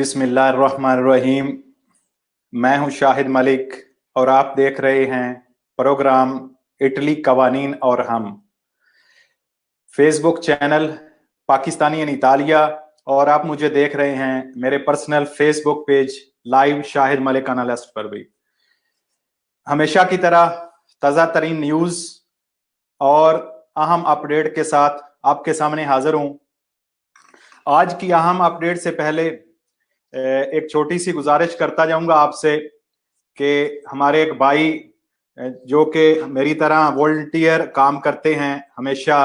बिस्मिल्लाहिर्रहमानिर्रहीम। मैं हूं शाहिद मलिक और आप देख रहे हैं प्रोग्राम इटली कवानीन और हम, फेसबुक चैनल पाकिस्तानी इन इतालिया, और आप मुझे देख रहे हैं मेरे personal Facebook page live Shahid Malik analyst पर भी। हमेशा की तरह ताज़ा तरीन न्यूज़ और अहम अपडेट के साथ आपके सामने हाजिर हूं। आज की अहम अपडेट से पहले एक छोटी सी गुजारिश करता जाऊंगा आपसे कि हमारे एक भाई जो कि मेरी तरह वॉलंटियर काम करते हैं हमेशा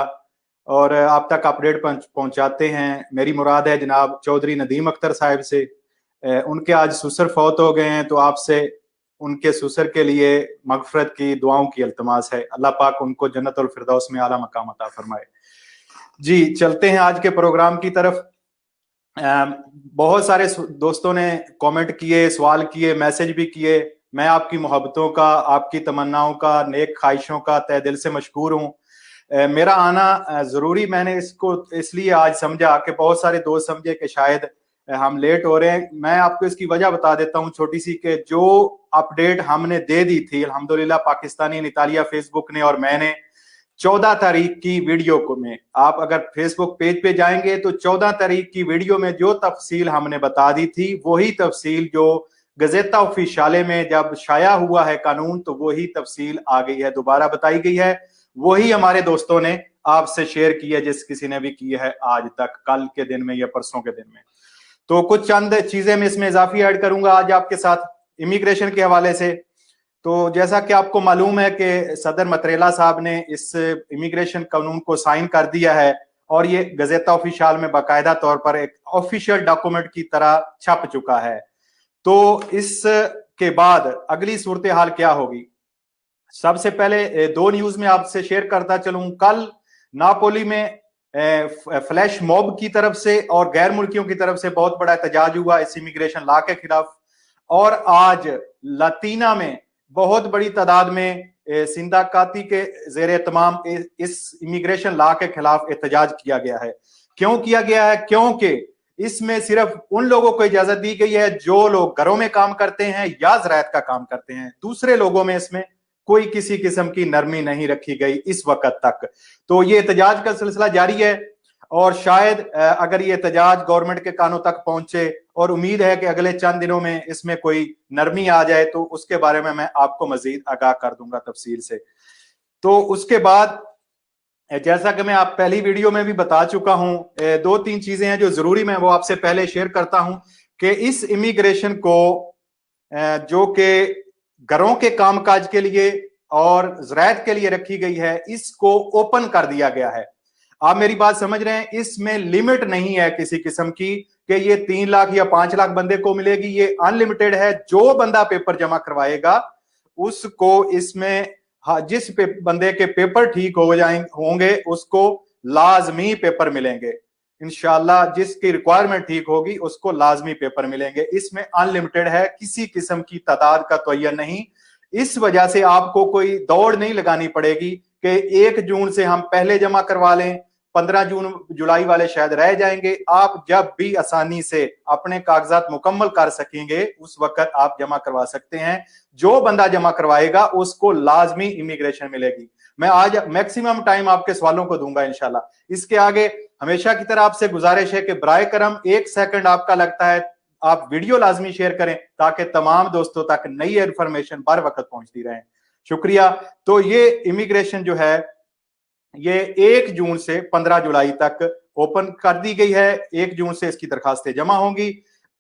और आप तक अपडेट पहुंचाते हैं, मेरी मुराद है जनाब चौधरी नदीम अख्तर साहब से। उनके आज ससुर फौत हो गए हैं, तो आपसे उनके ससुर के लिए मगफरत की दुआओं की इल्तमास है। अल्लाह पाक उनको जन्नतुल फिरदौस में आला मकाम अता फरमाए। जी, चलते हैं आज के प्रोग्राम की तरफ। बहुत सारे दोस्तों ने कमेंट किए, सवाल किए, मैसेज भी किए। मैं आपकी मोहब्बतों का, आपकी तमन्नाओं का, नेक ख्वाहिशों का तहे दिल से मशकूर हूँ। मेरा आना जरूरी मैंने इसको इसलिए आज समझा कि बहुत सारे दोस्त समझे कि शायद हम लेट हो रहे हैं। मैं आपको इसकी वजह बता देता हूँ छोटी सी, कि जो अपडेट हमने दे दी थी अल्हम्दुलिल्लाह पाकिस्तानी इतालिया फेसबुक ने और मैंने 14 तारीख की वीडियो को में, आप अगर फेसबुक पेज पे जाएंगे तो 14 तारीख की वीडियो में जो तफसील हमने बता दी थी वही तफसील जो गजेटा ऑफिशियाले में जब शाया हुआ है कानून, तो वही तफसील आ गई है, दोबारा बताई गई है। वही हमारे दोस्तों ने आपसे शेयर की है, जिस किसी ने भी की है आज तक, कल के दिन में या परसों के दिन में। तो कुछ चंद चीजें मैं इसमें इजाफी ऐड करूंगा आज आपके साथ इमिग्रेशन के हवाले से। तो जैसा कि आपको मालूम है कि सदर मतरेला साहब ने इस इमिग्रेशन कानून को साइन कर दिया है और ये गजेटा ऑफिशियल में बाकायदा तौर पर एक ऑफिशियल डॉक्यूमेंट की तरह छप चुका है। तो इसके बाद अगली सूरत हाल क्या होगी? सबसे पहले दो न्यूज में आपसे शेयर करता चलूं। कल नापोली में फ्लैश मॉब की तरफ से और गैर मुल्कियों की तरफ से बहुत बड़ा एहतजाज हुआ इस इमिग्रेशन लॉ के खिलाफ, और आज लतीना में बहुत बड़ी तादाद में सिंदाकाती के जेर तमाम इस इमिग्रेशन लॉ के खिलाफ एहतजाज किया गया है। क्यों किया गया है? क्योंकि इसमें सिर्फ उन लोगों को इजाजत दी गई है जो लोग घरों में काम करते हैं या ज़राअत का काम करते हैं। दूसरे लोगों में इसमें कोई किसी किस्म की नरमी नहीं रखी गई इस वक्त तक। तो ये एहतजाज का सिलसिला जारी है और शायद अगर ये एहतजाज गवर्नमेंट के कानों तक पहुंचे, और उम्मीद है कि अगले चंद दिनों में इसमें कोई नरमी आ जाए, तो उसके बारे में मैं आपको मजीद आगाह कर दूंगा तफसील से। तो उसके बाद जैसा कि मैं आप पहली वीडियो में भी बता चुका हूं, दो तीन चीजें हैं जो जरूरी मैं वो आपसे पहले शेयर करता हूं कि इस इमिग्रेशन को जो कि घरों के कामकाज के लिए और ज़राअत के लिए रखी गई है, इसको ओपन कर दिया गया है। आप मेरी बात समझ रहे हैं? इसमें लिमिट नहीं है किसी किस्म की कि ये 3 लाख या 5 लाख बंदे को मिलेगी, ये अनलिमिटेड है। जो बंदा पेपर जमा करवाएगा उसको इसमें जिस बंदे के पेपर ठीक हो होंगे उसको लाजमी पेपर मिलेंगे इंशाल्लाह। जिसकी रिक्वायरमेंट ठीक होगी उसको लाजमी पेपर मिलेंगे। इसमें अनलिमिटेड है, किसी किस्म की तादाद का तयन नहीं। इस वजह से आपको कोई दौड़ नहीं लगानी पड़ेगी कि 1 जून से हम पहले जमा करवा लें, 15 जून जुलाई वाले शायद रह जाएंगे। आप जब भी आसानी से अपने कागजात मुकम्मल कर सकेंगे उस वक्त आप जमा करवा सकते हैं। जो बंदा जमा करवाएगा उसको लाजमी इमिग्रेशन मिलेगी। मैं आज मैक्सिमम टाइम आपके सवालों को दूंगा इंशाल्लाह। इसके आगे हमेशा की तरह आपसे गुजारिश है कि बराए करम 1 सेकंड आपका लगता है आप वीडियो लाजमी शेयर करें ताकि तमाम दोस्तों तक नई इंफॉर्मेशन बर वक्त पहुंचती रहे। शुक्रिया। तो ये इमिग्रेशन जो है ये 1 जून से 15 जुलाई तक ओपन कर दी गई है। 1 जून से इसकी दरखास्तें जमा होंगी।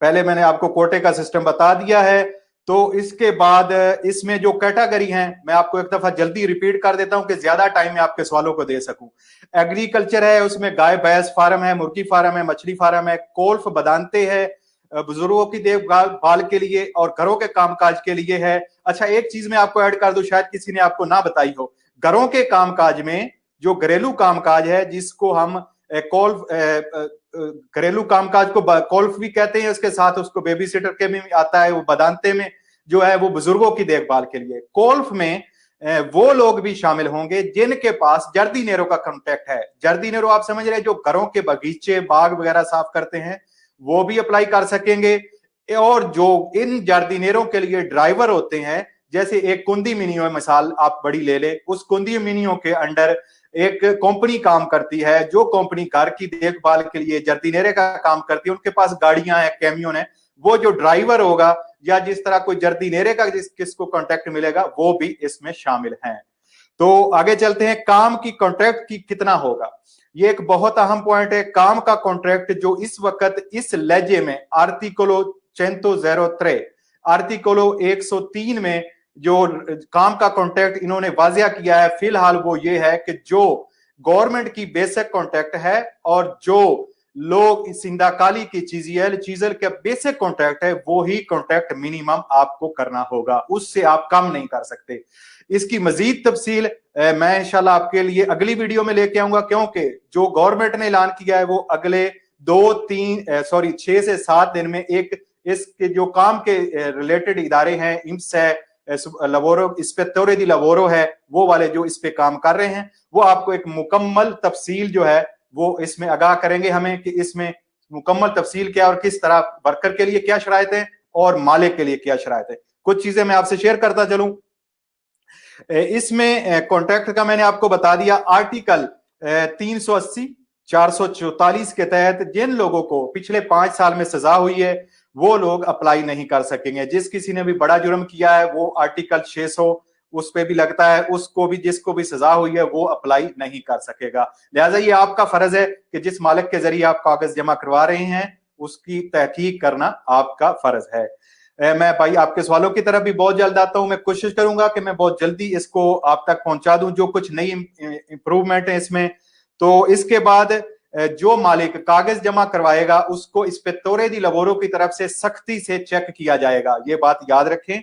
पहले मैंने आपको कोटे का सिस्टम बता दिया है। तो इसके बाद इसमें जो कैटेगरी हैं मैं आपको एक दफा जल्दी रिपीट कर देता हूं कि ज्यादा टाइम में आपके सवालों को दे सकूं। एग्रीकल्चर है, उसमें गाय भैंस फार्म है, मुर्गी फार्म है, मछली फार्म है, कोल्फ बदानते है, बुजुर्गों की देखभाल के लिए और घरों के कामकाज के लिए है। अच्छा, एक चीज मैं आपको ऐड कर दूं, शायद किसी ने आपको ना बताई हो। घरों के कामकाज में जो घरेलू कामकाज है जिसको हम कोल्फ घरेलू कामकाज को कोल्फ भी कहते हैं, उसके साथ उसको बेबी सिटर के में आता है, वो बदानते में जो है वो बुजुर्गों की देखभाल के लिए। कोल्फ में वो लोग भी शामिल होंगे जिनके पास जर्दीनेरो का कॉन्ट्रैक्ट है। जर्दीनेरो आप समझ रहे हैं, जो घरों के बगीचे बाग वगैरह साफ करते हैं, वो भी अप्लाई कर सकेंगे। और जो इन जर्दीनेरों के लिए ड्राइवर होते हैं, जैसे एक कुंदी मिनियो मिसाल आप बड़ी ले ले, उस कुंदी मिनियो के अंडर एक कंपनी काम करती है, जो कंपनी घर की देखभाल के लिए जर्दीनेरे का काम करती है, उनके पास गाड़ियां हैं, कैमियन है, वो जो ड्राइवर होगा या जिस तरह कोई जर्दीनेरे का किसको कॉन्ट्रैक्ट मिलेगा वो भी इसमें शामिल हैं। तो आगे चलते हैं, काम की कॉन्ट्रैक्ट की कितना होगा, ये एक बहुत अहम पॉइंट है। काम का कॉन्ट्रैक्ट जो इस वक्त इस लेजे में आर्टिकलो 103 आर्टिकलो 103 में जो काम का कॉन्ट्रैक्ट इन्होंने वाजिया किया है फिलहाल, वो ये है कि जो गवर्नमेंट की बेसिक कॉन्ट्रैक्ट है और जो लोग सिंदाकाली की चीजल का बेसिक कॉन्ट्रैक्ट है, वो ही कॉन्ट्रैक्ट मिनिमम आपको करना होगा, उससे आप कम नहीं कर सकते। इसकी मजीद तफसील मैं इंशाल्लाह आपके लिए अगली वीडियो में लेके आऊंगा, क्योंकि जो गवर्नमेंट ने ऐलान किया है वो अगले 6 से 7 दिन में एक इसके जो काम के रिलेटेड इदारे हैं, इम्स है, लवोरो इस्पेक्टोरे दी लवोरो है, वो वाले जो इस पे काम कर रहे हैं, वो आपको एक मुकम्मल तफसील जो है वो इसमें आगाह करेंगे हमें कि इसमें मुकम्मल तफसील क्या और किस तरह वर्कर के लिए क्या शराइत है और मालिक के लिए क्या शराइत है। कुछ चीजें मैं आपसे शेयर करता चलूं। इसमें कॉन्ट्रैक्ट का मैंने आपको बता दिया, आर्टिकल 380 444 के तहत जिन लोगों को पिछले 5 साल में सजा हुई है वो लोग अप्लाई नहीं कर सकेंगे। जिस किसी ने भी बड़ा जुर्म किया है वो आर्टिकल 600 उस पे भी लगता है, उसको भी जिसको भी सजा हुई है वो अप्लाई नहीं कर सकेगा। लिहाजा ये आपका फर्ज है कि जिस मालिक के जरिए आप कागज जमा करवा रहे हैं उसकी तहकीक करना आपका फर्ज है। मैं भाई आपके सवालों की तरफ भी बहुत जल्द आता हूं, मैं कोशिश करूंगा कि मैं बहुत जल्दी इसको आप तक पहुंचा दूं जो कुछ नई इंप्रूवमेंट है इसमें। तो इसके बाद जो मालिक कागज जमा करवाएगा उसको इस्पेक्टोरे दी लवोरो की तरफ से सख्ती से चेक किया जाएगा, ये बात याद रखें।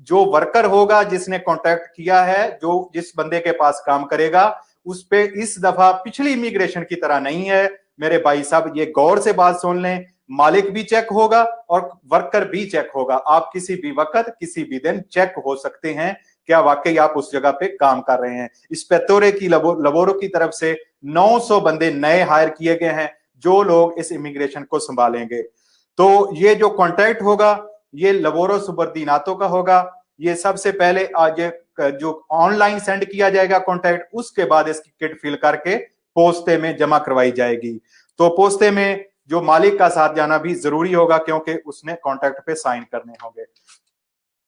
जो वर्कर होगा जिसने कॉन्ट्रैक्ट किया है, जो जिस बंदे के पास काम करेगा, उस पे इस दफा पिछली इमिग्रेशन की तरह नहीं है मेरे भाई साहब, ये गौर से बात सुन लें, मालिक भी चेक होगा और वर्कर भी चेक होगा। आप किसी भी वक्त किसी भी दिन चेक हो सकते हैं क्या वाकई आप उस जगह पे काम कर रहे हैं। इस्पेक्टोरे की लवोरो की तरफ से 900 बंदे नए हायर किए गए हैं जो लोग इस इमिग्रेशन को संभालेंगे। तो ये जो कॉन्ट्रैक्ट होगा ये लवोरो सुबरदीनातों का होगा। ये सबसे पहले आज जो ऑनलाइन सेंड किया जाएगा कॉन्ट्रैक्ट, उसके बाद इसकी किट फिल करके पोस्ते में जमा करवाई जाएगी। तो पोस्ते में जो मालिक का साथ जाना भी जरूरी होगा क्योंकि उसने कॉन्ट्रैक्ट पे साइन करने होंगे।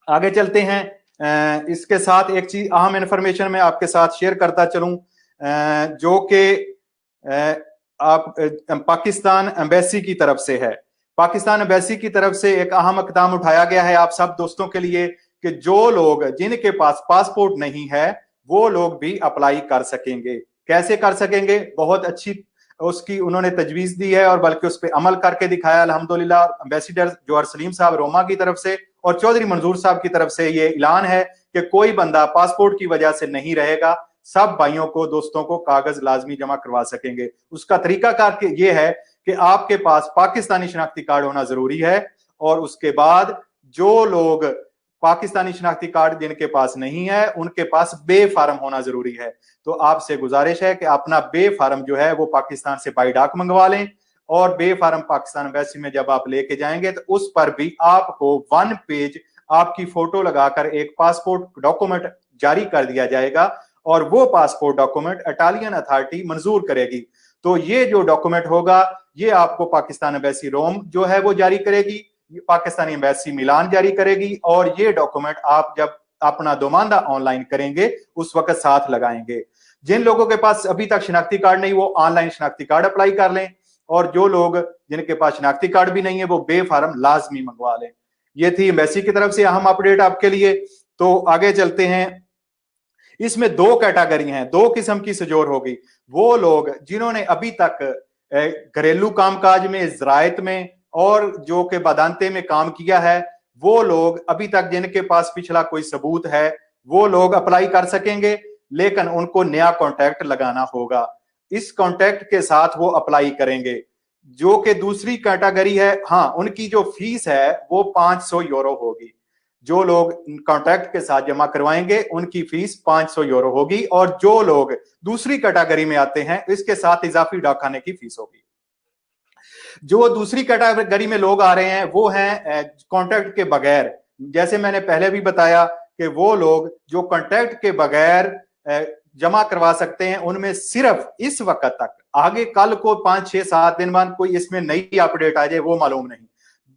आगे चलते हैं, इसके साथ एक चीज अहम इंफॉर्मेशन मैं आपके साथ शेयर करता चलूं, जो कि आप पाकिस्तान एम्बेसी की तरफ से है। पाकिस्तान एम्बेसी की तरफ से एक अहम इकदाम उठाया गया है आप सब दोस्तों के लिए कि जो लोग जिनके पास पासपोर्ट नहीं है वो लोग भी अप्लाई कर सकेंगे। कैसे कर सकेंगे, बहुत अच्छी उसकी उन्होंने तजवीज दी है और बल्कि उस पर अमल करके दिखाया अल्हम्दुलिल्लाह। एम्बेसडर जोहर सलीम साहब रोमा की तरफ से और चौधरी मंजूर साहब की तरफ से ये ऐलान है कि कोई बंदा पासपोर्ट की वजह से नहीं रहेगा, सब भाइयों को दोस्तों को कागज लाजमी जमा करवा सकेंगे। उसका तरीकाकार ये है कि आपके पास पाकिस्तानी शनाख्ती कार्ड होना जरूरी है और उसके बाद जो लोग पाकिस्तानी शनाख्ती कार्ड जिनके पास नहीं है उनके पास बे फार्म होना जरूरी है। तो आपसे गुजारिश है कि अपना बे फार्म जो है वो पाकिस्तान से बाई डाक मंगवा लें और बे फार्म पाकिस्तान एम्बेसी में जब आप लेके जाएंगे तो उस पर भी आपको 1 पेज आपकी फोटो लगाकर एक पासपोर्ट डॉक्यूमेंट जारी कर दिया जाएगा और वो पासपोर्ट डॉक्यूमेंट इटालियन अथॉरिटी मंजूर करेगी। तो ये जो डॉक्यूमेंट होगा ये आपको पाकिस्तान एम्बेसी रोम जो है वो जारी करेगी, पाकिस्तानी एम्बेसी मिलान जारी करेगी और ये डॉक्यूमेंट आप जब अपना दोमांदा ऑनलाइन करेंगे उस वक्त साथ लगाएंगे। जिन लोगों के पास अभी तक शनाख्ती कार्ड नहीं वो ऑनलाइन शनाख्ती कार्ड अप्लाई कर लें और जो लोग जिनके पास शनाख्ती कार्ड भी नहीं है वो बे फार्म लाजमी मंगवा लें। ये थी एम्बेसी की तरफ से अहम अपडेट आपके लिए। तो आगे चलते हैं, इसमें 2 कैटेगरी हैं, 2 किस्म की सजोर होगी। वो लोग जिन्होंने अभी तक घरेलू कामकाज में, ज़रायत में और जो के बादांते में काम किया है, वो लोग अभी तक जिनके पास पिछला कोई सबूत है वो लोग अप्लाई कर सकेंगे, लेकिन उनको नया कॉन्ट्रैक्ट लगाना होगा। इस कॉन्ट्रैक्ट के साथ वो अप्लाई करेंगे। जो कि दूसरी कैटेगरी है, हाँ, उनकी जो फीस है वो 500 यूरो होगी। जो लोग कॉन्ट्रैक्ट के साथ जमा करवाएंगे उनकी फीस 500 यूरो होगी और जो लोग दूसरी कैटेगरी में आते हैं इसके साथ इजाफी डाकखाने की फीस होगी। जो दूसरी कैटेगरी में लोग आ रहे हैं वो हैं कॉन्ट्रैक्ट के बगैर। जैसे मैंने पहले भी बताया कि वो लोग जो कॉन्ट्रैक्ट के बगैर जमा करवा सकते हैं, उनमें सिर्फ इस वक्त तक, आगे कल को 5-6-7 दिन बाद कोई इसमें नई अपडेट आ जाए वो मालूम नहीं,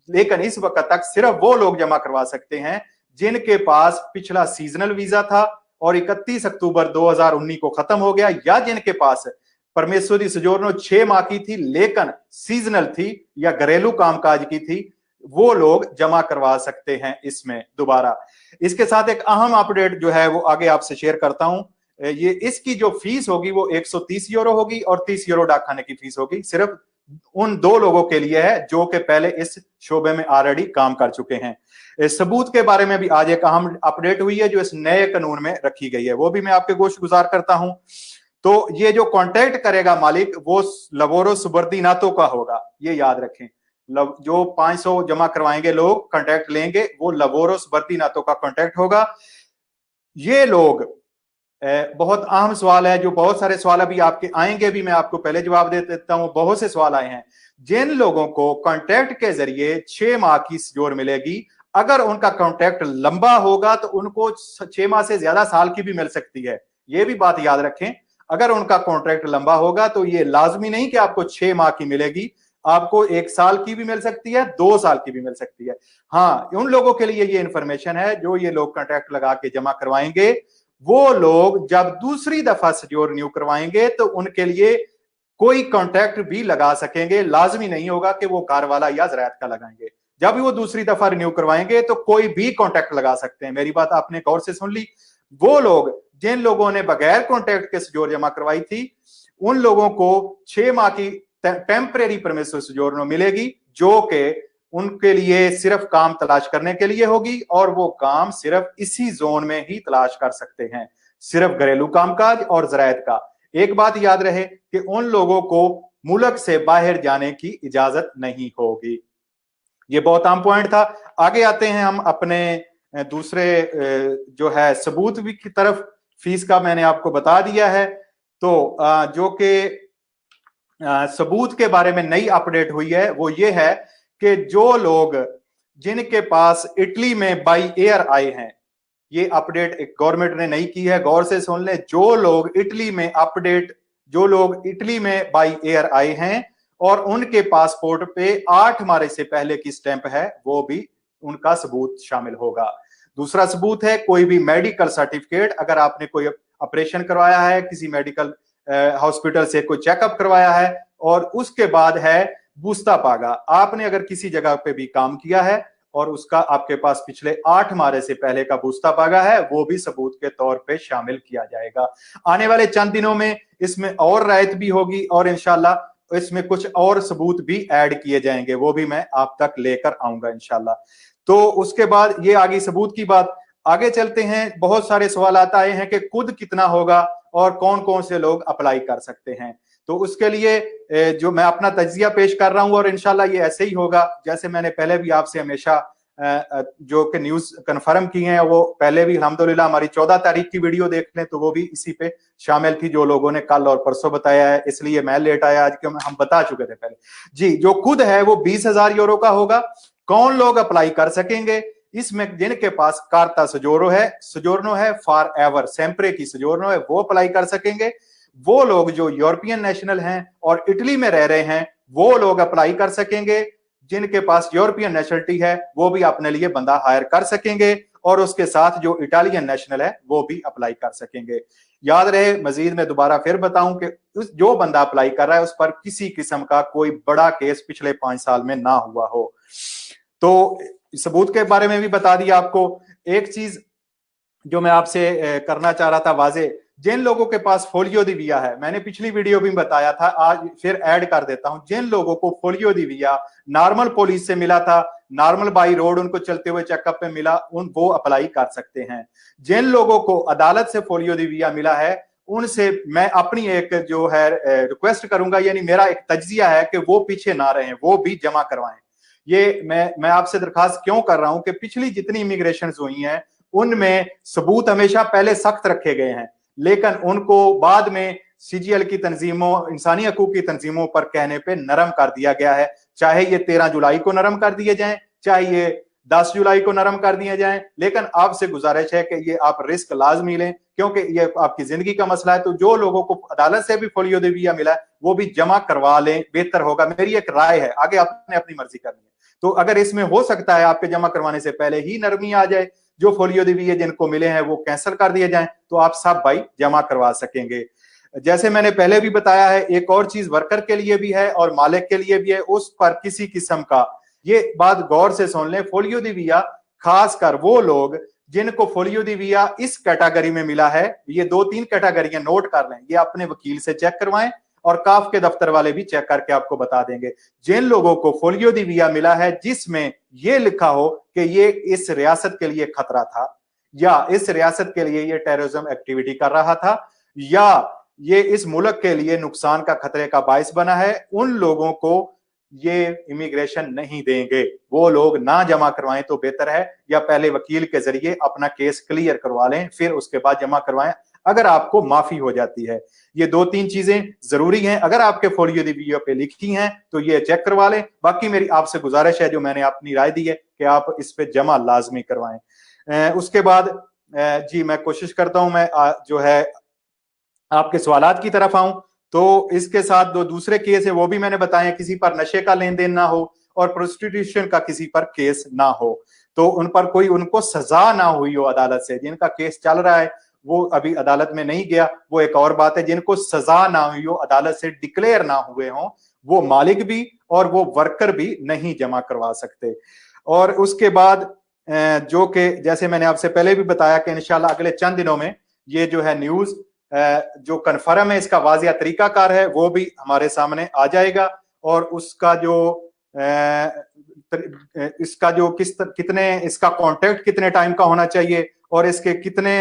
लेकिन इस वक्त तक सिर्फ वो लोग जमा करवा सकते हैं जिनके पास पिछला सीजनल वीजा था और 31 अक्टूबर 2019 को खत्म हो गया, या जिनके पास परमेश्वरी सजोरनो 6 माह की थी लेकिन सीजनल थी या घरेलू कामकाज की थी, वो लोग जमा करवा सकते हैं इसमें दोबारा। इसके साथ एक अहम अपडेट जो है वो आगे आपसे शेयर करता हूं। ये इसकी जो फीस होगी वो 130 यूरो होगी और 30 यूरो डाक खाने की फीस होगी। सिर्फ उन 2 लोगों के लिए है जो कि पहले इस शोबे में ऑलरेडी काम कर चुके हैं। इस सबूत के बारे में भी आज एक अहम अपडेट हुई है जो इस नए कानून में रखी गई है, वो भी मैं आपके गोश गुजार करता हूं। तो ये जो कॉन्ट्रैक्ट करेगा मालिक वो लबोरो सुबर्दीनातो का होगा, ये याद रखें। जो 500 जमा करवाएंगे लोग कॉन्ट्रैक्ट लेंगे वो लबोरो सुबर्दीनातो का कॉन्ट्रैक्ट होगा। ये लोग बहुत अहम सवाल है, जो बहुत सारे सवाल अभी आपके आएंगे भी, मैं आपको पहले जवाब दे देता हूं। बहुत से सवाल आए हैं जिन लोगों को कॉन्ट्रैक्ट के जरिए 6 माह की सजोर मिलेगी, अगर उनका कॉन्ट्रैक्ट लंबा होगा तो उनको 6 माह से ज्यादा साल की भी मिल सकती है। ये भी बात याद रखें, अगर उनका कॉन्ट्रैक्ट लंबा होगा तो ये लाजमी नहीं कि आपको 6 माह की मिलेगी, आपको 1 साल की भी मिल सकती है, 2 साल की भी मिल सकती है। हाँ, उन लोगों के लिए ये इंफॉर्मेशन है जो ये लोग कॉन्ट्रैक्ट लगा के जमा करवाएंगे, वो लोग जब दूसरी दफा सजोर रिन्यू करवाएंगे तो उनके लिए कोई कॉन्ट्रैक्ट भी लगा सकेंगे, लाजमी नहीं होगा कि वो कार वाला या ज़रायत का लगाएंगे। जब वो दूसरी दफा रिन्यू करवाएंगे तो कोई भी कॉन्ट्रैक्ट लगा सकते हैं। मेरी बात आपने गौर से सुन ली। वो लोग जिन लोगों ने बगैर कॉन्ट्रैक्ट के सजोर जमा करवाई थी, उन लोगों को 6 माह की टेम्परेरी परमिशन सजोर मिलेगी, जो कि उनके लिए सिर्फ काम तलाश करने के लिए होगी और वो काम सिर्फ इसी जोन में ही तलाश कर सकते हैं, सिर्फ घरेलू कामकाज और ज़रायत का। एक बात याद रहे कि उन लोगों को मुल्क से बाहर जाने की इजाजत नहीं होगी। ये बहुत अहम पॉइंट था। आगे आते हैं हम अपने दूसरे जो है सबूत भी की तरफ। फीस का मैंने आपको बता दिया है। तो जो कि सबूत के बारे में नई अपडेट हुई है वो ये है कि जो लोग जिनके पास इटली में बाई एयर आए हैं, ये अपडेट एक गवर्नमेंट ने नहीं की है, गौर से सुन लें। जो लोग इटली में बाई एयर आए हैं और उनके पासपोर्ट पे 8 मार्च से पहले की स्टैंप है, वो भी उनका सबूत शामिल होगा। दूसरा सबूत है कोई भी मेडिकल सर्टिफिकेट, अगर आपने कोई ऑपरेशन करवाया है, किसी मेडिकल हॉस्पिटल से कोई चेकअप करवाया है, और उसके बाद है बूस्ता पागा, आपने अगर किसी जगह पे भी काम किया है और उसका आपके पास पिछले 8 मार्च से पहले का बूस्ता पागा है, वो भी सबूत के तौर पे शामिल किया जाएगा। आने वाले चंद दिनों में इसमें और रायत भी होगी और इंशाल्लाह इसमें कुछ और सबूत भी ऐड किए जाएंगे, वो भी मैं आप तक लेकर आऊंगा इंशाल्लाह। तो उसके बाद ये आगे सबूत की बात। आगे चलते हैं। बहुत सारे सवाल आए हैं कि खुद कितना होगा और कौन कौन से लोग अप्लाई कर सकते हैं। तो उसके लिए जो मैं अपना तज्जिया पेश कर रहा हूं और इंशाल्लाह ये ऐसे ही होगा जैसे मैंने पहले भी आपसे हमेशा जो कि न्यूज कंफर्म की हैं, वो पहले भी अल्हम्दुलिल्लाह हमारी 14 तारीख की वीडियो देख लें तो वो भी इसी पे शामिल थी, जो लोगों ने कल और परसों बताया है, इसलिए मैं लेट आया आज, क्योंकि हम बता चुके थे पहले। जी, जो खुद है वो 20,000 यूरो का होगा। कौन लोग अप्लाई कर सकेंगे इसमें? जिनके पास कार्ता सजोरनो है फॉर एवर सेम्प्रे की सजोरनो है, वो अप्लाई कर सकेंगे। वो लोग जो यूरोपियन नेशनल हैं और इटली में रह रहे हैं, वो लोग अप्लाई कर सकेंगे। जिनके पास यूरोपियन नेशनलिटी है वो भी अपने लिए बंदा हायर कर सकेंगे, और उसके साथ जो इटालियन नेशनल है वो भी अप्लाई कर सकेंगे। याद रहे, मजीद मैं दोबारा फिर बताऊं कि जो बंदा अप्लाई कर रहा है उस पर किसी किस्म का कोई बड़ा केस पिछले 5 साल में ना हुआ हो। तो सबूत के बारे में भी बता दिया आपको। एक चीज जो मैं आपसे करना चाह रहा था वाजे, जिन लोगों के पास फोलियो दी विया है, मैंने पिछली वीडियो भी बताया था, आज फिर ऐड कर देता हूं, जिन लोगों को फोलियो दी विया नॉर्मल पुलिस से मिला था, नॉर्मल बाई रोड उनको चलते हुए चेकअप पे मिला, वो अप्लाई कर सकते हैं। जिन लोगों को अदालत से फोलियो दी विया मिला है, उनसे मैं अपनी एक जो है रिक्वेस्ट करूंगा, यानी मेरा एक तज्जिया है कि वो पीछे ना रहें, वो भी जमा करवाएं। ये मैं आपसे दरखास्त क्यों कर रहा हूं कि पिछली जितनी इमिग्रेशन हुई हैं उनमें सबूत हमेशा पहले सख्त रखे गए हैं, लेकिन उनको बाद में सीजीएल की तंजीमों, इंसानी हकूक की तंजीमों पर कहने पे नरम कर दिया गया है, चाहे ये 13 जुलाई को नरम कर दिए जाएं, चाहे ये 10 जुलाई को नरम कर दिए जाएं, लेकिन आपसे गुजारिश है कि ये आप रिस्क लाजमी लें, क्योंकि ये आपकी जिंदगी का मसला है। तो जो लोगों को अदालत से भी फोलियो दी वीजा मिला है वो भी जमा करवा लें, बेहतर होगा। मेरी एक राय है, आगे आपने अपनी मर्जी करनी है। तो अगर इसमें हो सकता है आपके जमा करवाने से पहले ही नरमी आ जाए, जो फोलियो दी वीजा जिनको मिले हैं वो कैंसिल कर दिए जाएं, तो आप सब भाई जमा करवा सकेंगे। जैसे मैंने पहले भी बताया है, एक और चीज वर्कर के लिए भी है और मालिक के लिए भी है, उस पर किसी किस्म का, ये बात गौर से सुन लें, फोलियो दी वीजा खासकर वो लोग जिनको फोलियो दी वीजा इस कैटेगरी में मिला है, ये 2-3 कैटेगरियां नोट कर लें, ये अपने वकील से चेक करवाएं और काफ के दफ्तर वाले भी चेक करके आपको बता देंगे। जिन लोगों को फोलियो दी वीजा मिला है जिसमें ये लिखा हो कि ये इस रियासत के लिए खतरा था, या इस रियासत के लिए ये टेररिज्म एक्टिविटी कर रहा था, या ये इस मुल्क के लिए नुकसान का खतरे का बायस बना है, उन लोगों को ये इमिग्रेशन नहीं देंगे। वो लोग ना जमा करवाएं तो बेहतर है, या पहले वकील के जरिए अपना केस क्लियर करवा लें, फिर उसके बाद जमा करवाएं अगर आपको माफी हो जाती है। ये 2-3 चीजें जरूरी हैं। अगर आपके फोलियो दी वीजा पे लिखी हैं तो ये चेक करवा लें। बाकी मेरी आपसे गुजारिश है, जो मैंने अपनी राय दी है, कि आप इस पे जमा लाजमी करवाएं। उसके बाद जी मैं कोशिश करता हूं मैं जो है आपके सवालात की तरफ आऊं। तो इसके साथ दो दूसरे केस है वो भी मैंने बताए, किसी पर नशे का लेन देन ना हो और प्रोस्टिट्यूशन का किसी पर केस ना हो, तो उन पर कोई उनको सजा ना हुई हो अदालत से। जिनका केस चल रहा है वो अभी अदालत में नहीं गया, वो एक और बात है। जिनको सजा ना हुई हो, अदालत से डिक्लेयर ना हुए हों, वो मालिक भी और वो वर्कर भी नहीं जमा करवा सकते। और उसके बाद जो कि जैसे मैंने आपसे पहले भी बताया कि इंशाल्लाह अगले चंद दिनों में ये जो है न्यूज जो कन्फर्म है, इसका वाजिया तरीकाकार है, वो भी हमारे सामने आ जाएगा। और उसका जो इसका जो कितने इसका कांटेक्ट कितने टाइम का होना चाहिए और इसके कितने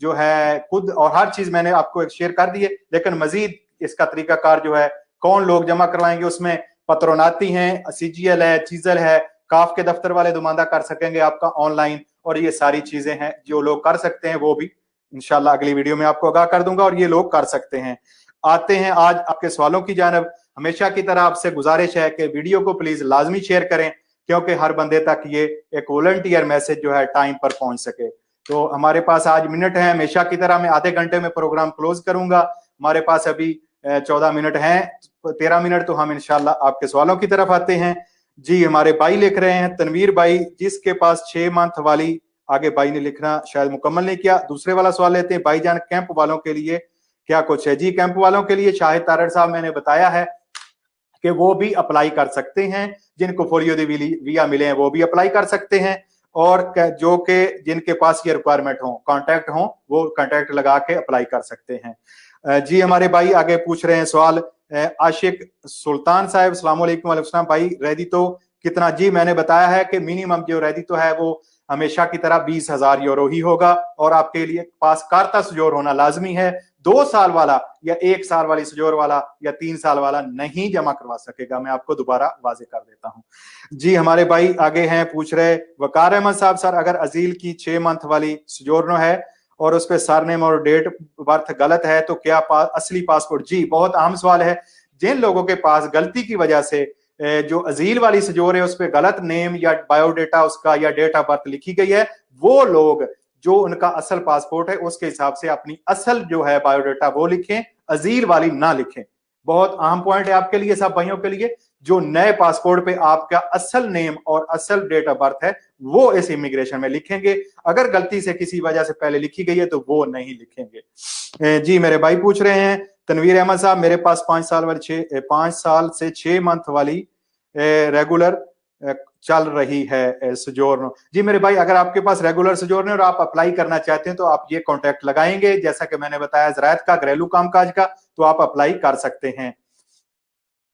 जो है खुद और हर चीज मैंने आपको शेयर कर दी है। लेकिन मजीद इसका तरीकाकार जो है, कौन लोग जमा करवाएंगे, उसमें पत्रोनाती हैं, CGL है, चीजल है, काफ के दफ्तर वाले दुमानदा कर सकेंगे आपका ऑनलाइन, और ये सारी चीजें हैं जो लोग कर सकते हैं, वो भी इंशाल्लाह अगली वीडियो में आपको आगाह कर दूंगा, और ये लोग कर सकते हैं। आते हैं आज आपके सवालों की जानब। हमेशा की तरह आपसे गुजारिश है कि वीडियो को प्लीज लाजमी शेयर करें, क्योंकि हर बंदे तक ये एक वॉलंटियर मैसेज जो है टाइम पर पहुंच सके। तो हमारे पास आज मिनट है, हमेशा की तरह मैं आधे घंटे में प्रोग्राम क्लोज करूंगा। हमारे पास अभी 14 मिनट हैं, 13 मिनट, तो हम इंशाल्लाह आपके सवालों की तरफ आते हैं। जी हमारे भाई लिख रहे हैं, तनवीर भाई, जिसके पास 6 मंथ वाली, आगे भाई ने लिखना शायद मुकम्मल नहीं किया, दूसरे वाला सवाल लेते हैं। भाईजान कैंप वालों के लिए क्या कुछ है? जी कैंप वालों के लिए शाहिद तारड़ साहब मैंने बताया है कि वो भी अप्लाई कर सकते हैं, जिनको फोलियो दी वीजा मिले हैं वो भी अप्लाई कर सकते हैं, और जो के जिनके पास ये रिक्वायरमेंट हो, कॉन्टैक्ट हो, वो कॉन्टैक्ट लगा के अप्लाई कर सकते हैं। जी हमारे भाई आगे पूछ रहे हैं सवाल, आशिक सुल्तान साहब, अस्सलाम वालेकुम। वालेकुम सलाम। भाई रेडितो कितना? जी मैंने बताया है कि मिनिमम जो रेडितो है वो हमेशा की तरह 20,000 यूरो ही होगा, और आपके लिए पास कारता सजोर होना लाजमी है। 2 साल वाला या 1 साल वाली सजोर वाला या 3 साल वाला नहीं जमा करवा सकेगा। मैं आपको दोबारा वाजे कर देता हूं। जी हमारे भाई आगे हैं, पूछ रहे वकार अहमद साहब, सर अगर अजील की 6 मंथ वाली सजोरनो है और उस पर सरनेम और डेट बर्थ गलत है तो क्या असली पासपोर्ट? जी बहुत अहम सवाल है। जिन लोगों के पास गलती की वजह से जो अजील वाली सजोर है उस पर गलत नेम या बायोडेटा उसका या डेट ऑफ बर्थ लिखी गई है, वो लोग जो उनका असल पासपोर्ट है उसके हिसाब से अपनी असल जो है बायोडेटा वो लिखें, अजील वाली ना लिखें। बहुत अहम पॉइंट है आपके लिए, सब भाइयों के लिए। जो नए पासपोर्ट पे आपका असल नेम और असल डेट ऑफ बर्थ है वो इस इमिग्रेशन में लिखेंगे। अगर गलती से किसी वजह से पहले लिखी गई है तो वो नहीं लिखेंगे। जी मेरे भाई पूछ रहे हैं, तनवीर अहमद साहब, मेरे पास 5 साल से 6 मंथ वाली रेगुलर चल रही है सजोरनो। जी मेरे भाई, अगर आपके पास रेगुलर सजोरनो और आप अप्लाई करना चाहते हैं तो आप ये कॉन्टैक्ट लगाएंगे, जैसा कि मैंने बताया ज़रायत का, घरेलू कामकाज का, तो आप अप्लाई कर सकते हैं।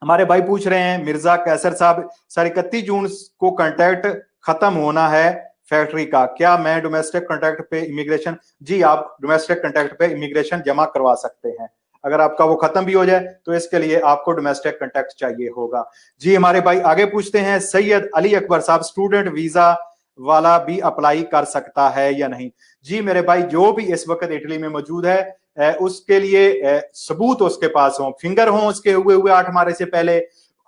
हमारे भाई पूछ रहे हैं मिर्जा कैसर साहब, सर 31 जून को कॉन्टैक्ट खत्म होना है फैक्ट्री का, क्या मैं डोमेस्टिक कॉन्टैक्ट पे इमिग्रेशन? जी आप डोमेस्टिक कॉन्टैक्ट पे इमिग्रेशन जमा करवा सकते हैं। अगर आपका वो खत्म भी हो जाए तो इसके लिए आपको डोमेस्टिक कॉन्टैक्ट चाहिए होगा। जी हमारे भाई आगे पूछते हैं, सैयद अली अकबर साहब, स्टूडेंट वीजा वाला भी अप्लाई कर सकता है या नहीं? जी मेरे भाई, जो भी इस वक्त इटली में मौजूद है उसके लिए सबूत उसके पास हो, फिंगर हो उसके हुए 8 मारे से पहले,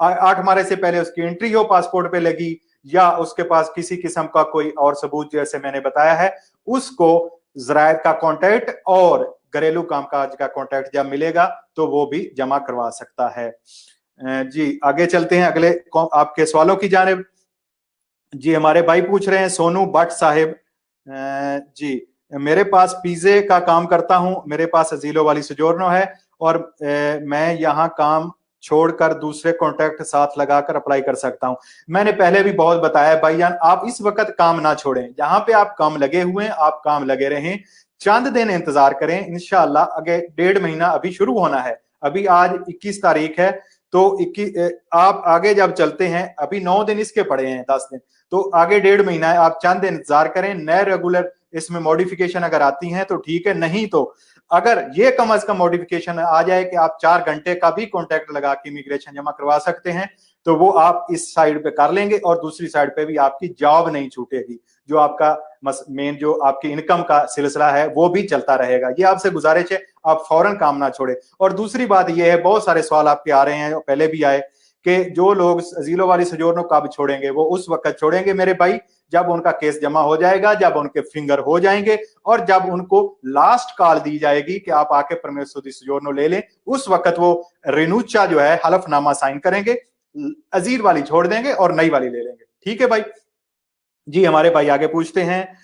8 मारे से पहले उसकी एंट्री हो पासपोर्ट पे लगी, या उसके पास किसी किस्म का कोई और सबूत जैसे मैंने बताया है, उसको ज़रायत का कॉन्टैक्ट और घरेलू कामकाज का कॉन्टैक्ट जब मिलेगा तो वो भी जमा करवा सकता है। जी आगे चलते हैं अगले आपके सवालों की जानिब। जी हमारे भाई पूछ रहे हैं सोनू भट्ट साहिब, जी मेरे पास पिज़्ज़े का काम करता हूं, मेरे पास अजीलो वाली सोजोर्नो है और मैं यहाँ काम छोड़कर दूसरे कॉन्ट्रैक्ट साथ लगाकर अप्लाई कर सकता हूं। मैंने पहले भी बहुत बताया भाईजान, आप इस वक्त काम ना छोड़ें, जहां पे आप काम लगे हुए हैं आप काम लगे रहें, चंद दिन इंतजार करें, इंशाल्लाह आगे 1.5 महीना अभी शुरू होना है, अभी आज 21 तारीख है, तो 21 आप आगे जब चलते हैं, अभी 9 दिन इसके पड़े हैं, 10 दिन, तो आगे 1.5 महीना है, आप चंद दिन इंतजार करें, नए रेगुलर इसमें मॉडिफिकेशन अगर आती हैं तो ठीक है, नहीं तो अगर ये कम अज कम मॉडिफिकेशन आ जाए कि आप 4 घंटे का भी कॉन्ट्रैक्ट लगा के इमिग्रेशन जमा करवा सकते हैं, तो वो आप इस साइड पे कर लेंगे और दूसरी साइड पे भी आपकी जॉब नहीं छूटेगी, जो आपका मेन जो आपकी इनकम का सिलसिला है वो भी चलता रहेगा। ये आपसे गुजारिश है, आप फौरन काम ना छोड़े। और दूसरी बात ये है, बहुत सारे सवाल आपके आ रहे हैं, पहले भी आए, कि जो लोग अजीलो वाली सोजोर्नो कब छोड़ेंगे, वो उस वक्त छोड़ेंगे मेरे भाई जब उनका केस जमा हो जाएगा, जब उनके फिंगर हो जाएंगे और जब उनको लास्ट कॉल दी जाएगी कि आप आके परमेसो दी सोजोर्नो ले लें, उस वक्त वो रिनूचा जो है हलफनामा साइन करेंगे, अजील वाली छोड़ देंगे और नई वाली ले लेंगे। ठीक है भाई। जी हमारे भाई आगे पूछते हैं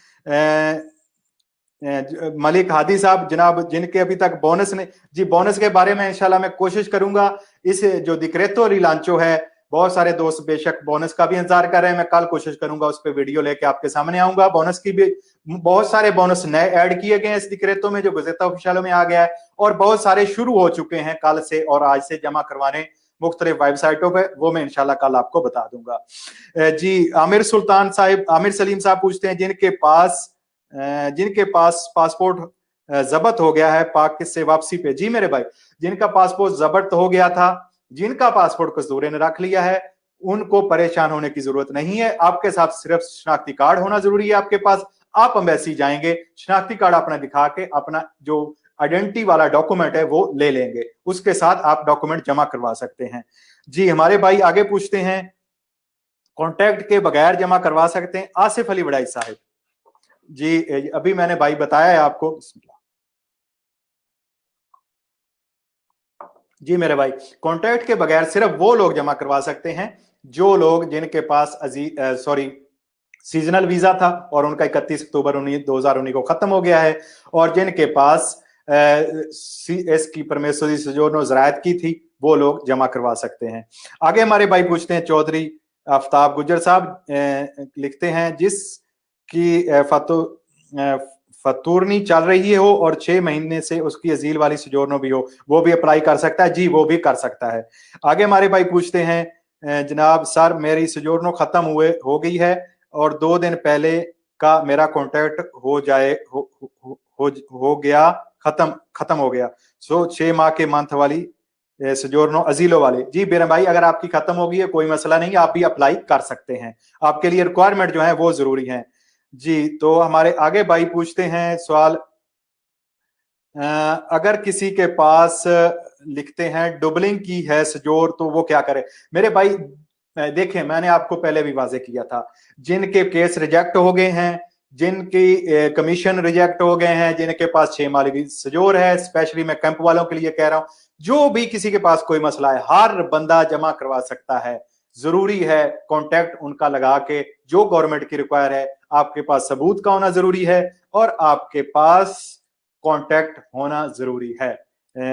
मलिक हादी साहब, जनाब जिनके अभी तक बोनस ने, जी बोनस के बारे में इंशाल्लाह मैं कोशिश करूंगा, इस जो दिक्रेतो रिलांचो है, बहुत सारे दोस्त बेशक बोनस का भी इंतजार कर रहे हैं, मैं कल कोशिश करूंगा उस पर वीडियो लेके आपके सामने आऊंगा। बोनस की भी बहुत सारे बोनस नए ऐड किए गए हैं इस दिक्रेतो में, जो गुज़श्ता ऑफिशियलों में आ गया है, और बहुत सारे शुरू हो चुके हैं कल से और आज से जमा करवाने मुख्तलिफ वेबसाइटों पे, वो मैं इंशाल्लाह कल आपको बता दूंगा। जी आमिर सुल्तान साहिब, आमिर सलीम साहब पूछते हैं जिनके पास पासपोर्ट जब्त हो गया है पाक से वापसी पे। जी मेरे भाई, जिनका पासपोर्ट जब्त हो गया था, जिनका पासपोर्ट कसूरे ने रख लिया है, उनको परेशान होने की जरूरत नहीं है। आपके साथ सिर्फ शनाख्ती कार्ड होना जरूरी है आपके पास। आप एम्बेसी जाएंगे, शनाख्ती कार्ड अपना दिखा के अपना जो आइडेंटिटी वाला डॉक्यूमेंट है वो ले लेंगे, उसके साथ आप डॉक्यूमेंट जमा करवा सकते हैं। जी हमारे भाई आगे पूछते हैं, कॉन्टैक्ट के बगैर जमा करवा सकते हैं, आसिफ अली वड़ाई साहब। जी अभी मैंने भाई बताया है आपको। जी मेरे भाई, कॉन्ट्रैक्ट के बगैर सिर्फ वो लोग जमा करवा सकते हैं जो लोग जिनके पास सीजनल वीजा था और उनका 31 अक्टूबर 2019 को खत्म हो गया है, और जिनके पास CS की परमेसरी सोजोर्नो ज़रायत की थी, वो लोग जमा करवा सकते हैं। आगे हमारे भाई पूछते हैं, चौधरी आफ्ताब गुजर साहब लिखते हैं, जिसकी फतूरनी चल रही हो और 6 महीने से उसकी अजील वाली सोजोर्नो भी हो, वो भी अप्लाई कर सकता है। जी वो भी कर सकता है। आगे हमारे भाई पूछते हैं, जनाब सर मेरी सोजोर्नो खत्म हो गई है और 2 दिन पहले का मेरा कॉन्ट्रैक्ट हो गया, खत्म हो गया, सो 6 माह के मंथ वाली सोजोर्नो अजीलो वाले। जी मेरे भाई, अगर आपकी खत्म हो गई है कोई मसला नहीं, आप भी अप्लाई कर सकते हैं, आपके लिए रिक्वायरमेंट जो है वो जरूरी है। जी तो हमारे आगे भाई पूछते हैं सवाल, अगर किसी के पास लिखते हैं डबलिंग की है सजोर, तो वो क्या करे। मेरे भाई देखें, मैंने आपको पहले भी वाजे किया था, जिनके केस रिजेक्ट हो गए हैं, जिनकी कमीशन रिजेक्ट हो गए हैं, जिनके पास 6 माह की सजोर है, स्पेशली मैं कैंप वालों के लिए कह रहा हूं, जो भी किसी के पास कोई मसला है हर बंदा जमा करवा सकता है। जरूरी है कॉन्टैक्ट उनका लगा के जो गवर्नमेंट की रिक्वायर है, आपके पास सबूत का होना जरूरी है और आपके पास कॉन्टैक्ट होना जरूरी है।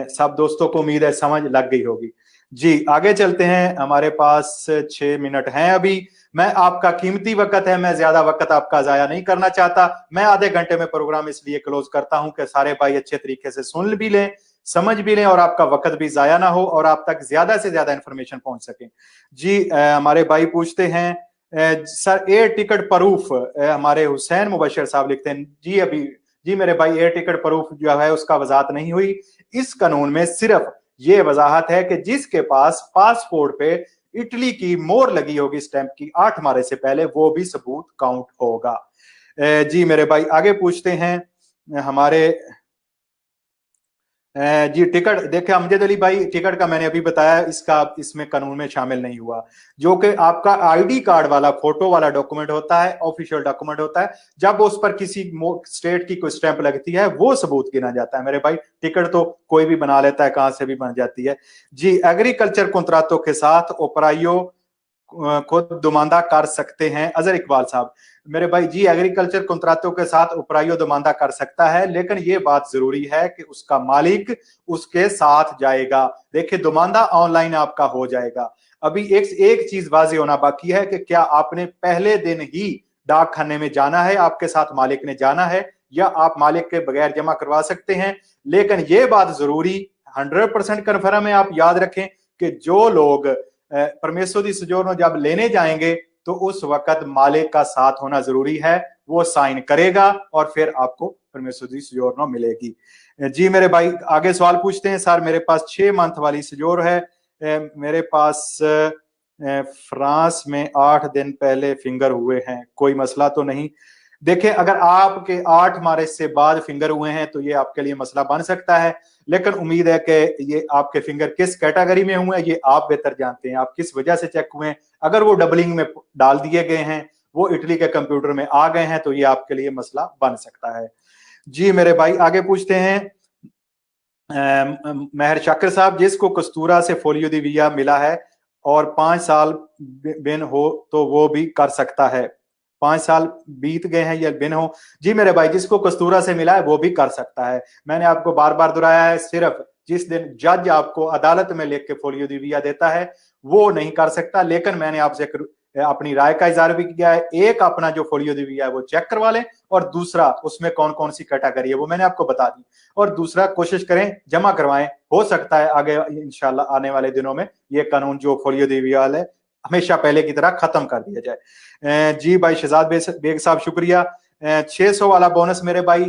सब दोस्तों को उम्मीद है समझ लग गई होगी। जी आगे चलते हैं, हमारे पास 6 मिनट हैं अभी, मैं आपका कीमती वक्त है, मैं ज्यादा वक्त आपका जाया नहीं करना चाहता। मैं आधे घंटे में प्रोग्राम इसलिए क्लोज करता हूं कि सारे भाई अच्छे तरीके से सुन भी लें, समझ भी लें और आपका वक्त भी जाया ना हो और आप तक ज्यादा से ज्यादा इंफॉर्मेशन पहुंच सके। जी हमारे भाई पूछते हैं, सर एयर टिकट प्रूफ, हमारे हुसैन मुबशर साहब लिखते हैं, जी मेरे भाई एयर टिकट प्रूफ जो है उसका वजाहत नहीं हुई। इस कानून में सिर्फ ये वजाहत है कि जिसके पास पासपोर्ट पे इटली की मोहर लगी होगी स्टैंप की 8 मारे से पहले, वो भी सबूत काउंट होगा। जी मेरे भाई आगे पूछते हैं, हमारे जी टिकट देखिए अमजद अली भाई, टिकट का मैंने अभी बताया, इसका इसमें कानून में शामिल नहीं हुआ। जो कि आपका आईडी कार्ड वाला फोटो वाला डॉक्यूमेंट होता है, ऑफिशियल डॉक्यूमेंट होता है, जब उस पर किसी स्टेट की कोई स्टैंप लगती है वो सबूत गिना जाता है मेरे भाई। टिकट तो कोई भी बना लेता है, कहां से भी बन जाती है। जी एग्रीकल्चर कॉन्ट्राक्टों के साथ ओपरायो खुद दुमानदा कर सकते हैं, अजहर इकबाल साहब। मेरे भाई जी एग्रीकल्चर कॉन्ट्रैक्टों के साथ उपरायो दुमानदा कर सकता है, लेकिन ये बात जरूरी है कि उसका मालिक उसके साथ जाएगा। देखिए दुमानदा ऑनलाइन आपका हो जाएगा। अभी एक चीज वाज़ेह होना बाकी है कि क्या आपने पहले दिन ही डाक खाने में जाना है, आपके साथ मालिक ने जाना है, या आप मालिक के बगैर जमा करवा सकते हैं। लेकिन ये बात जरूरी 100% कन्फर्म है, आप याद रखें कि जो लोग परमेसर दी सजोरनो जब लेने जाएंगे तो उस वक्त मालिक का साथ होना जरूरी है, वो साइन करेगा और फिर आपको परमेसर दी सजोरनो मिलेगी। जी मेरे भाई आगे सवाल पूछते हैं। सर मेरे पास 6 मंथ वाली सजोर है, मेरे पास फ्रांस में 8 दिन पहले फिंगर हुए हैं, कोई मसला तो नहीं। देखिए अगर आपके 8 मार्च से बाद फिंगर हुए हैं तो ये आपके लिए मसला बन सकता है, लेकिन उम्मीद है कि ये आपके फिंगर किस कैटेगरी में हुए हैं ये आप बेहतर जानते हैं, आप किस वजह से चेक हुए हैं। अगर वो डबलिंग में डाल दिए गए हैं, वो इटली के कंप्यूटर में आ गए हैं, तो ये आपके लिए मसला बन सकता है। जी मेरे भाई आगे पूछते हैं महर शाकिर साहब, जिसको कस्तूरा से फोलियो दी वीजा मिला है और 5 साल बिन हो तो वो भी कर सकता है। 5 साल बीत गए हैं या बिन हो। जी मेरे भाई जिसको कस्तूरा से मिला है वो भी कर सकता है। मैंने आपको बार बार दोहराया है, सिर्फ जिस दिन जज आपको अदालत में लिख के फोलियो दी वीजा देता है वो नहीं कर सकता। लेकिन मैंने आपसे अपनी राय का इजहार भी किया है, एक अपना जो फोलियो दी वीजा है वो चेक करवा लें, और दूसरा उसमें कौन कौन सी कैटेगरी है वो मैंने आपको बता दी, और दूसरा कोशिश करें जमा करवाएं। हो सकता है आगे इंशाल्लाह आने वाले दिनों में ये कानून जो फोलियो दी वीजा है हमेशा पहले की तरह खत्म कर दिया जाए। जी भाई शहजाद बेग साहब शुक्रिया। 600 वाला बोनस मेरे भाई,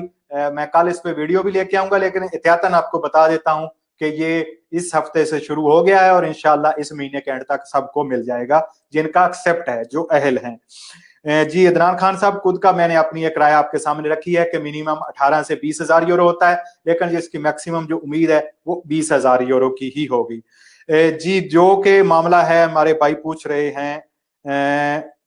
मैं कल इस पे वीडियो भी लेके आऊंगा, लेकिन एहतियातन आपको बता देता हूं कि ये इस हफ्ते से शुरू हो गया है और इंशाल्लाह इस महीने के एंड तक सबको मिल जाएगा जिनका एक्सेप्ट है, जो अहल हैं। जी इदरान खान साहब, खुद का मैंने अपनी एक राय आपके सामने रखी है कि मिनिमम 18 से 20,000 यूरो होता है, लेकिन जिसकी मैक्सिमम जो उम्मीद है वो 20,000 यूरो की ही होगी। जी जो के मामला है हमारे भाई पूछ रहे हैं,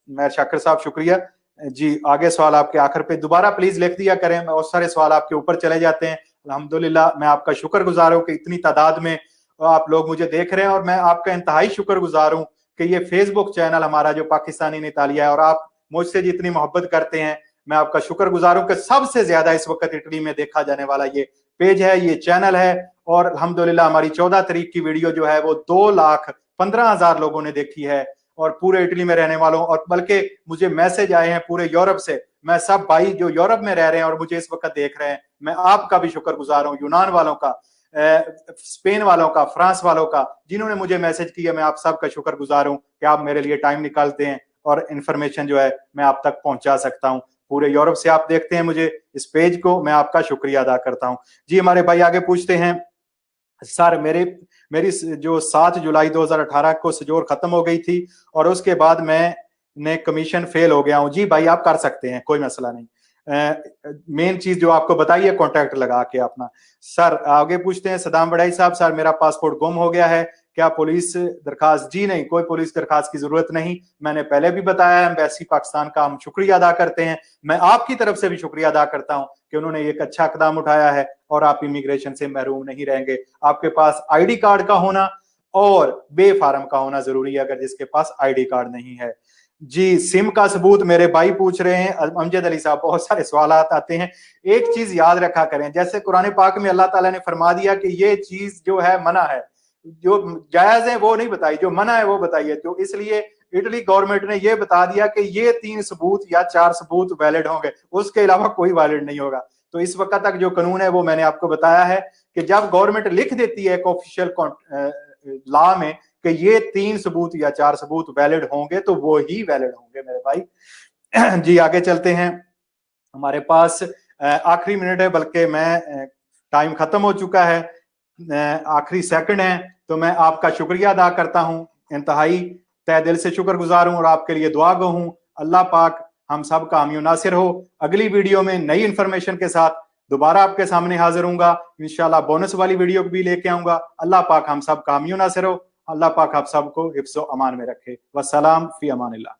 मैं शाकिर साहब शुक्रिया। जी आगे सवाल आपके आखिर पे दोबारा प्लीज लिख दिया करें, बहुत सारे सवाल आपके ऊपर चले जाते हैं। अल्हम्दुलिल्लाह मैं आपका शुक्रगुजार हूँ कि इतनी तादाद में आप लोग मुझे देख रहे हैं, और मैं आपका इंतहाई शुक्रगुजार हूँ कि ये फेसबुक चैनल हमारा जो पाकिस्तानी नितालिया है, और आप मुझसे जितनी मोहब्बत करते हैं, मैं आपका शुक्रगुजार हूँ कि सबसे ज्यादा इस वक्त इटली में देखा जाने वाला ये पेज है, ये चैनल है। और अल्हम्दुलिल्लाह हमारी 14 तारीख की वीडियो जो है वो 2,15,000 लोगों ने देखी है, और पूरे इटली में रहने वालों, और बल्कि मुझे मैसेज आए हैं पूरे यूरोप से। मैं सब भाई जो यूरोप में रह रहे हैं और मुझे इस वक्त देख रहे हैं, मैं आपका भी शुक्रगुजार हूँ, यूनान वालों का, स्पेन वालों का, फ्रांस वालों का, जिन्होंने मुझे मैसेज किया, मैं आप सबका शुक्रगुजार हूँ कि आप मेरे लिए टाइम निकालते हैं और इंफॉर्मेशन जो है मैं आप तक पहुंचा सकता हूं। पूरे यूरोप से आप देखते हैं मुझे इस पेज को, मैं आपका शुक्रिया अदा करता हूं। जी हमारे भाई आगे पूछते हैं, सर मेरी जो 7 जुलाई 2018 को सजोर खत्म हो गई थी और उसके बाद मैं कमीशन फेल हो गया हूं। जी भाई आप कर सकते हैं, कोई मसला नहीं। मेन चीज जो आपको बताइए कॉन्टैक्ट लगा के अपना। सर आगे पूछते हैं सदाम बड़ाई साहब, सर मेरा पासपोर्ट गुम हो गया है, क्या पुलिस दरखास्त? जी नहीं, कोई पुलिस दरखास्त की जरूरत नहीं। मैंने पहले भी बताया है, एम्बेसी पाकिस्तान का हम शुक्रिया अदा करते हैं। मैं आपकी तरफ से भी शुक्रिया अदा करता हूं कि उन्होंने एक अच्छा कदम उठाया है और आप इमिग्रेशन से महरूम नहीं रहेंगे। आपके पास आईडी कार्ड का होना और बे फार्म का होना जरूरी है, अगर जिसके पास आईडी कार्ड नहीं है। जी सिम का सबूत मेरे भाई पूछ रहे हैं, अमजद अली साहब, बहुत सारे सवाल आते हैं। एक चीज याद रखा करें, जैसे कुरान पाक में अल्लाह ताला ने फरमा दिया कि ये चीज जो है मना है, जो जायज है वो नहीं बताई, जो मना है वो बताइए। तो इसलिए इटली गवर्नमेंट ने ये बता दिया कि ये 3 सबूत या 4 सबूत वैलिड होंगे, उसके अलावा कोई वैलिड नहीं होगा। तो इस वक्त तक जो कानून है वो मैंने आपको बताया है कि जब गवर्नमेंट लिख देती है एक ऑफिशियल लॉ में कि ये 3 सबूत या 4 सबूत वैलिड होंगे, तो वो ही वैलिड होंगे मेरे भाई। जी आगे चलते हैं, हमारे पास आखिरी मिनट है, बल्कि मैं टाइम खत्म हो चुका है, आखिरी सेकंड है, तो मैं आपका शुक्रिया अदा करता हूं, इंतहाई तहे दिल से शुक्रगुजार हूं और आपके लिए दुआ गो हूं। अल्लाह पाक हम सब का हामी नासिर हो। अगली वीडियो में नई इंफॉर्मेशन के साथ दोबारा आपके सामने हाजिर हूंगा इंशाल्लाह, बोनस वाली वीडियो भी लेके आऊंगा। अल्लाह पाक हम सब कामयाब नासिर हो। अल्लाह पाक आप सबको हिफ्ज़ो अमान में रखे। वस्सलाम फी अमानिल्लाह।